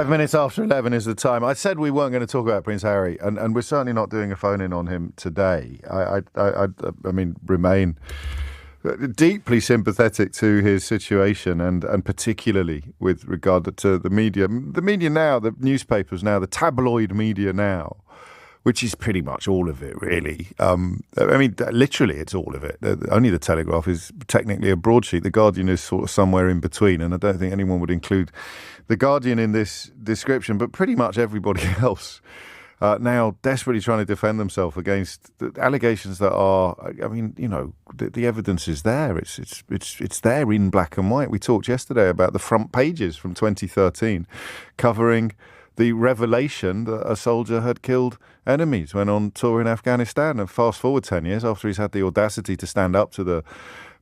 5 minutes after 11 is the time. I said we weren't going to talk about Prince Harry, and we're certainly not doing a phone-in on him today. I mean, remain deeply sympathetic to his situation, and particularly with regard to the media. The media now, the newspapers now, the tabloid media now, which is pretty much all of it, really. I mean, literally, it's all of it. Only the Telegraph is technically a broadsheet. The Guardian is sort of somewhere in between, and I don't think anyone would include the Guardian in this description, but pretty much everybody else now desperately trying to defend themselves against the allegations that are, I mean, you know, the evidence is there. It's there in black and white. We talked yesterday about the front pages from 2013 covering the revelation that a soldier had killed enemies when on tour in Afghanistan. And fast forward 10 years after he's had the audacity to stand up to the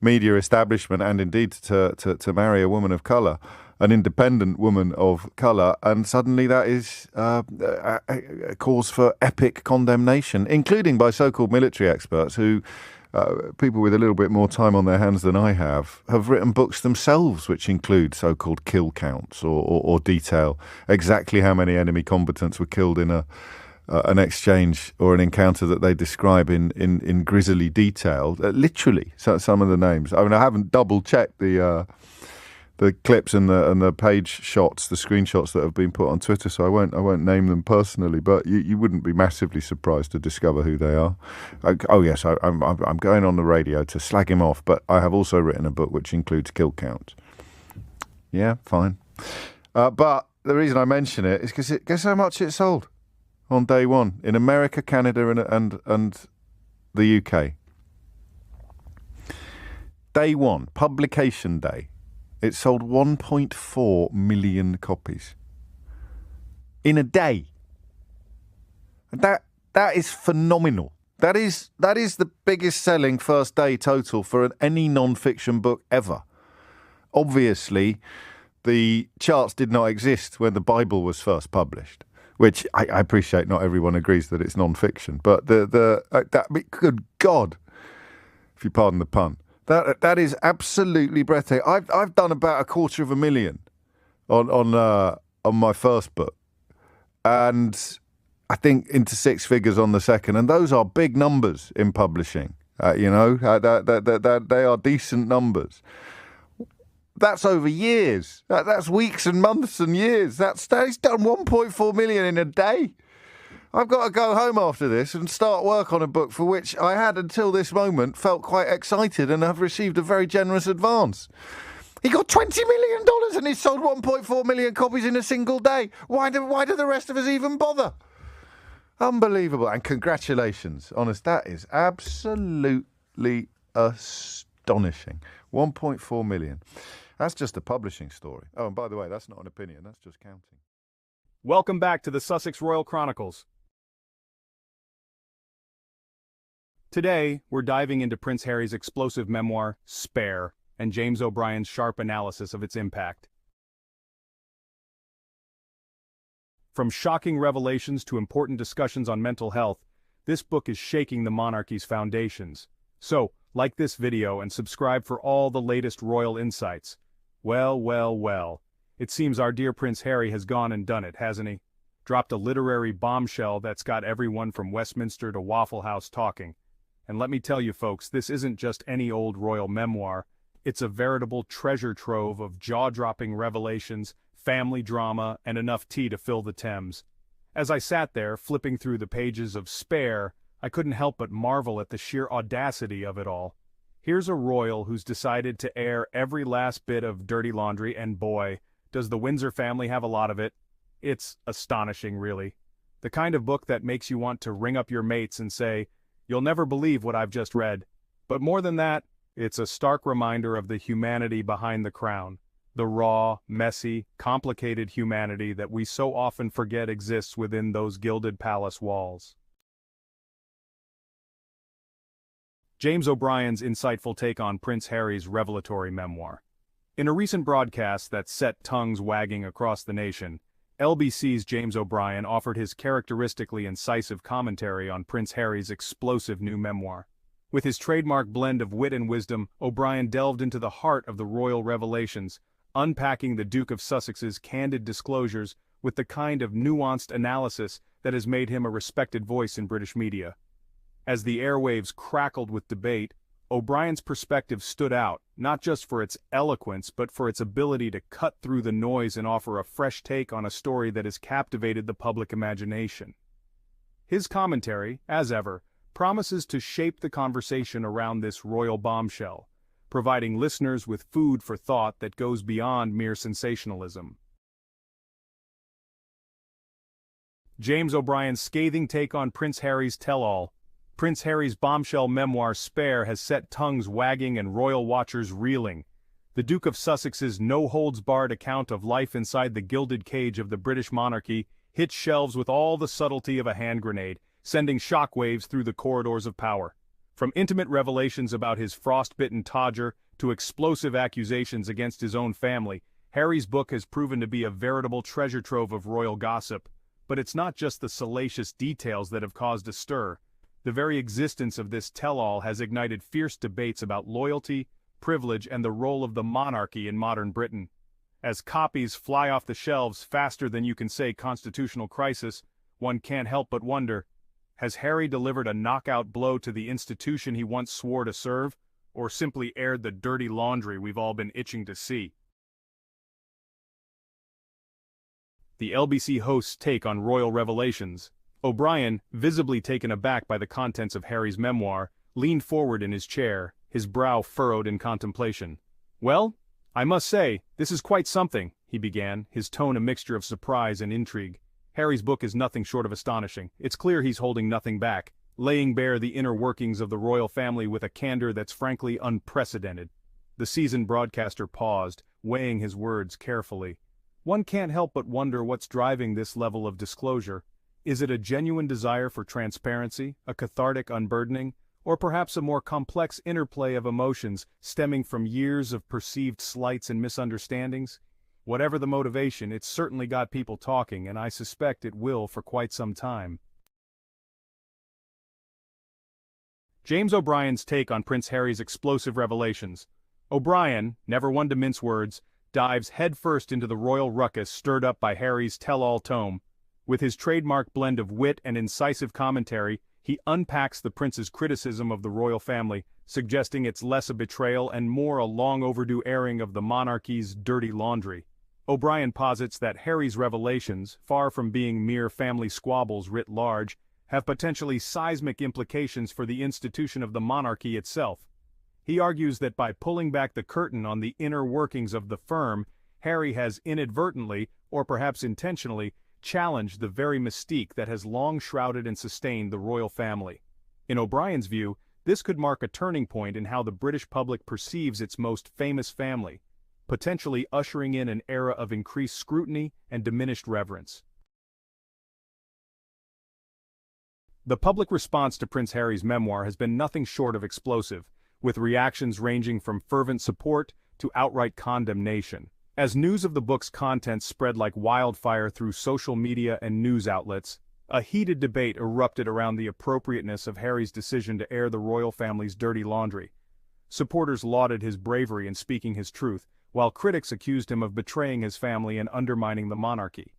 media establishment and indeed to marry a woman of colour, an independent woman of colour, and suddenly that is a cause for epic condemnation, including by so-called military experts who, people with a little bit more time on their hands than I have written books themselves which include so-called kill counts or detail exactly how many enemy combatants were killed in an exchange or an encounter that they describe in grisly detail. Literally, so some of the names. I mean, I haven't double-checked the clips and the page shots, the screenshots that have been put on Twitter, so I won't name them personally, but you wouldn't be massively surprised to discover who they are. Oh yes, I'm going on the radio to slag him off, but I have also written a book which includes kill counts. Yeah, fine. But the reason I mention it is because guess how much it sold on day one in America, Canada, and the UK. Day one, publication day. It sold 1.4 million copies in a day. That is phenomenal. That is the biggest selling first day total for any non-fiction book ever. Obviously, the charts did not exist when the Bible was first published, which I appreciate. Not everyone agrees that it's non-fiction, but good God, if you pardon the pun. That is absolutely breathtaking. I've done about 250,000 on my first book, and I think into six figures on the second, and those are big numbers in publishing. You know, they are decent numbers. That's over years. That's weeks and months and years. He's done 1.4 million in a day. I've got to go home after this and start work on a book for which I had until this moment felt quite excited and have received a very generous advance. He got $20 million and he sold 1.4 million copies in a single day. Why do the rest of us even bother? Unbelievable. And congratulations. Honest, that is absolutely astonishing. 1.4 million. That's just a publishing story. Oh, and by the way, that's not an opinion. That's just counting. Welcome back to the Sussex Royal Chronicles. Today, we're diving into Prince Harry's explosive memoir, Spare, and James O'Brien's sharp analysis of its impact. From shocking revelations to important discussions on mental health, this book is shaking the monarchy's foundations. So, like this video and subscribe for all the latest royal insights. Well. It seems our dear Prince Harry has gone and done it, hasn't he? Dropped a literary bombshell that's got everyone from Westminster to Waffle House talking. And let me tell you folks, this isn't just any old royal memoir. It's a veritable treasure trove of jaw-dropping revelations, family drama, and enough tea to fill the Thames. As I sat there, flipping through the pages of Spare, I couldn't help but marvel at the sheer audacity of it all. Here's a royal who's decided to air every last bit of dirty laundry, and boy, does the Windsor family have a lot of it. It's astonishing, really. The kind of book that makes you want to ring up your mates and say, "You'll never believe what I've just read." But more than that, it's a stark reminder of the humanity behind the crown. The raw, messy, complicated humanity that we so often forget exists within those gilded palace walls. James O'Brien's insightful take on Prince Harry's revelatory memoir. In a recent broadcast that set tongues wagging across the nation, LBC's James O'Brien offered his characteristically incisive commentary on Prince Harry's explosive new memoir. With his trademark blend of wit and wisdom, O'Brien delved into the heart of the royal revelations, unpacking the Duke of Sussex's candid disclosures with the kind of nuanced analysis that has made him a respected voice in British media. As the airwaves crackled with debate, O'Brien's perspective stood out, not just for its eloquence but for its ability to cut through the noise and offer a fresh take on a story that has captivated the public imagination. His commentary, as ever, promises to shape the conversation around this royal bombshell, providing listeners with food for thought that goes beyond mere sensationalism. James O'Brien's scathing take on Prince Harry's tell-all. Prince Harry's bombshell memoir Spare has set tongues wagging and royal watchers reeling. The Duke of Sussex's no-holds-barred account of life inside the gilded cage of the British monarchy hits shelves with all the subtlety of a hand grenade, sending shockwaves through the corridors of power. From intimate revelations about his frostbitten Todger to explosive accusations against his own family, Harry's book has proven to be a veritable treasure trove of royal gossip. But it's not just the salacious details that have caused a stir. The very existence of this tell-all has ignited fierce debates about loyalty, privilege, and the role of the monarchy in modern Britain. As copies fly off the shelves faster than you can say constitutional crisis, one can't help but wonder, has Harry delivered a knockout blow to the institution he once swore to serve, or simply aired the dirty laundry we've all been itching to see? The LBC host's take on royal revelations. O'Brien, visibly taken aback by the contents of Harry's memoir, leaned forward in his chair, his brow furrowed in contemplation. "Well, I must say, this is quite something," he began, his tone a mixture of surprise and intrigue. Harry's book is nothing short of astonishing. It's clear he's holding nothing back, laying bare the inner workings of the royal family with a candor that's frankly unprecedented. The seasoned broadcaster paused, weighing his words carefully. One can't help but wonder what's driving this level of disclosure. Is it a genuine desire for transparency, a cathartic unburdening, or perhaps a more complex interplay of emotions stemming from years of perceived slights and misunderstandings? Whatever the motivation, it's certainly got people talking, and I suspect it will for quite some time. James O'Brien's take on Prince Harry's explosive revelations. O'Brien, never one to mince words, dives headfirst into the royal ruckus stirred up by Harry's tell-all tome. With his trademark blend of wit and incisive commentary, he unpacks the prince's criticism of the royal family, suggesting it's less a betrayal and more a long-overdue airing of the monarchy's dirty laundry. O'Brien posits that Harry's revelations, far from being mere family squabbles writ large, have potentially seismic implications for the institution of the monarchy itself. He argues that by pulling back the curtain on the inner workings of the firm, Harry has inadvertently, or perhaps intentionally, challenged the very mystique that has long shrouded and sustained the royal family. In O'Brien's view, this could mark a turning point in how the British public perceives its most famous family, potentially ushering in an era of increased scrutiny and diminished reverence. The public response to Prince Harry's memoir has been nothing short of explosive, with reactions ranging from fervent support to outright condemnation. As news of the book's contents spread like wildfire through social media and news outlets, a heated debate erupted around the appropriateness of Harry's decision to air the royal family's dirty laundry. Supporters lauded his bravery in speaking his truth, while critics accused him of betraying his family and undermining the monarchy.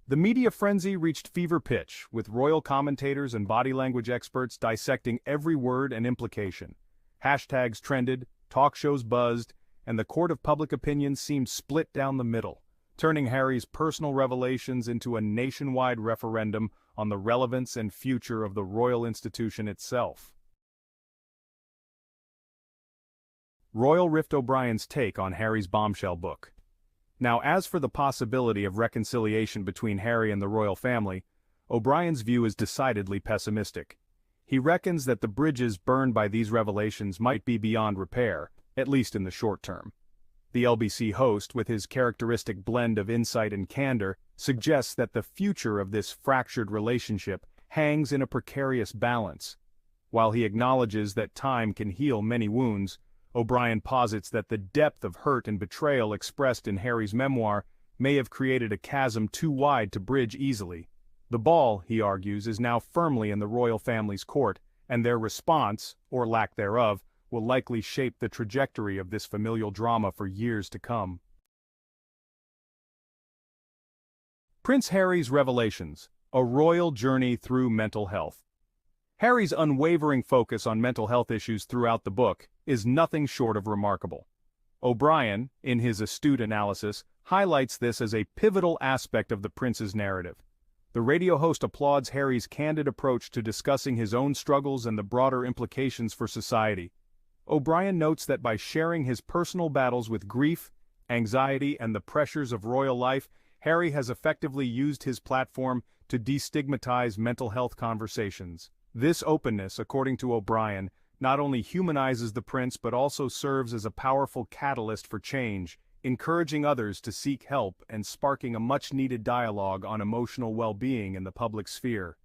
The media frenzy reached fever pitch, with royal commentators and body language experts dissecting every word and implication. Hashtags trended, talk shows buzzed, and the court of public opinion seemed split down the middle, turning Harry's personal revelations into a nationwide referendum on the relevance and future of the royal institution itself. Royal Rift O'Brien's take on Harry's bombshell book. Now, as for the possibility of reconciliation between Harry and the royal family, O'Brien's view is decidedly pessimistic. He reckons that the bridges burned by these revelations might be beyond repair, at least in the short term. The LBC host, with his characteristic blend of insight and candor, suggests that the future of this fractured relationship hangs in a precarious balance. While he acknowledges that time can heal many wounds, O'Brien posits that the depth of hurt and betrayal expressed in Harry's memoir may have created a chasm too wide to bridge easily. The ball, he argues, is now firmly in the royal family's court, and their response, or lack thereof, will likely shape the trajectory of this familial drama for years to come. Prince Harry's Revelations, a royal journey through mental health. Harry's unwavering focus on mental health issues throughout the book is nothing short of remarkable. O'Brien, in his astute analysis, highlights this as a pivotal aspect of the prince's narrative. The radio host applauds Harry's candid approach to discussing his own struggles and the broader implications for society. O'Brien notes that by sharing his personal battles with grief, anxiety, and the pressures of royal life, Harry has effectively used his platform to destigmatize mental health conversations. This openness, according to O'Brien, not only humanizes the prince but also serves as a powerful catalyst for change, encouraging others to seek help and sparking a much-needed dialogue on emotional well-being in the public sphere.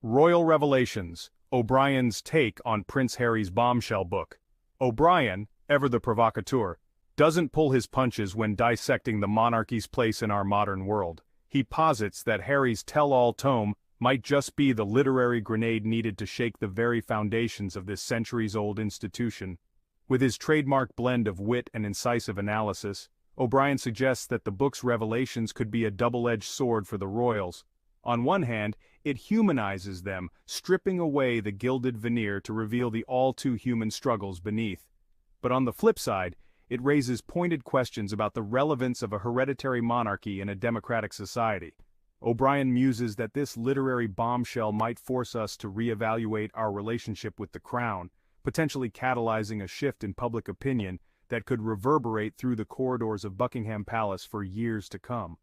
Royal Revelations, O'Brien's take on Prince Harry's bombshell book. O'Brien, ever the provocateur, doesn't pull his punches when dissecting the monarchy's place in our modern world. He posits that Harry's tell-all tome might just be the literary grenade needed to shake the very foundations of this centuries-old institution. With his trademark blend of wit and incisive analysis, O'Brien suggests that the book's revelations could be a double-edged sword for the royals. On one hand, it humanizes them, stripping away the gilded veneer to reveal the all-too-human struggles beneath. But on the flip side, it raises pointed questions about the relevance of a hereditary monarchy in a democratic society. O'Brien muses that this literary bombshell might force us to reevaluate our relationship with the crown, potentially catalyzing a shift in public opinion that could reverberate through the corridors of Buckingham Palace for years to come.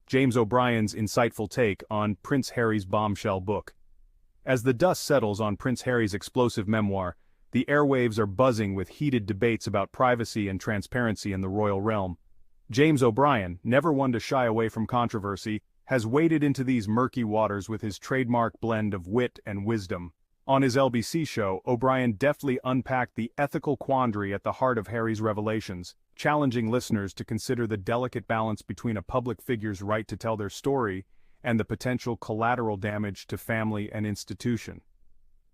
James O'Brien's insightful take on Prince Harry's bombshell book. As the dust settles on Prince Harry's explosive memoir, the airwaves are buzzing with heated debates about privacy and transparency in the royal realm. James O'Brien, never one to shy away from controversy, has waded into these murky waters with his trademark blend of wit and wisdom. On his LBC show, O'Brien deftly unpacked the ethical quandary at the heart of Harry's revelations, challenging listeners to consider the delicate balance between a public figure's right to tell their story and the potential collateral damage to family and institution.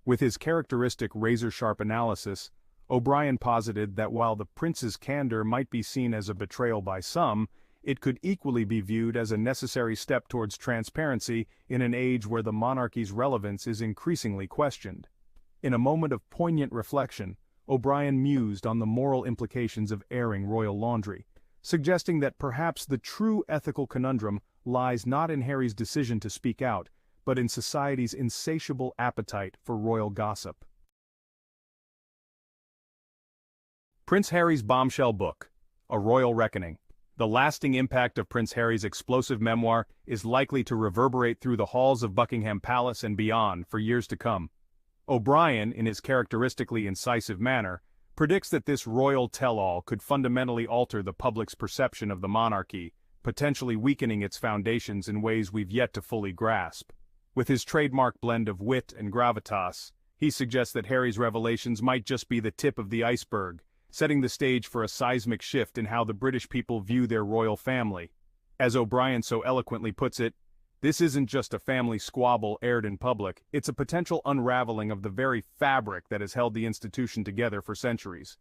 With his characteristic razor-sharp analysis, O'Brien posited that while the prince's candor might be seen as a betrayal by some, it could equally be viewed as a necessary step towards transparency in an age where the monarchy's relevance is increasingly questioned. In a moment of poignant reflection, O'Brien mused on the moral implications of airing royal laundry, suggesting that perhaps the true ethical conundrum lies not in Harry's decision to speak out, but in society's insatiable appetite for royal gossip. Prince Harry's bombshell book, A Royal Reckoning. The lasting impact of Prince Harry's explosive memoir is likely to reverberate through the halls of Buckingham Palace and beyond for years to come. O'Brien, in his characteristically incisive manner, predicts that this royal tell-all could fundamentally alter the public's perception of the monarchy, potentially weakening its foundations in ways we've yet to fully grasp. With his trademark blend of wit and gravitas, he suggests that Harry's revelations might just be the tip of the iceberg, setting the stage for a seismic shift in how the British people view their royal family. As O'Brien so eloquently puts it, this isn't just a family squabble aired in public, it's a potential unraveling of the very fabric that has held the institution together for centuries.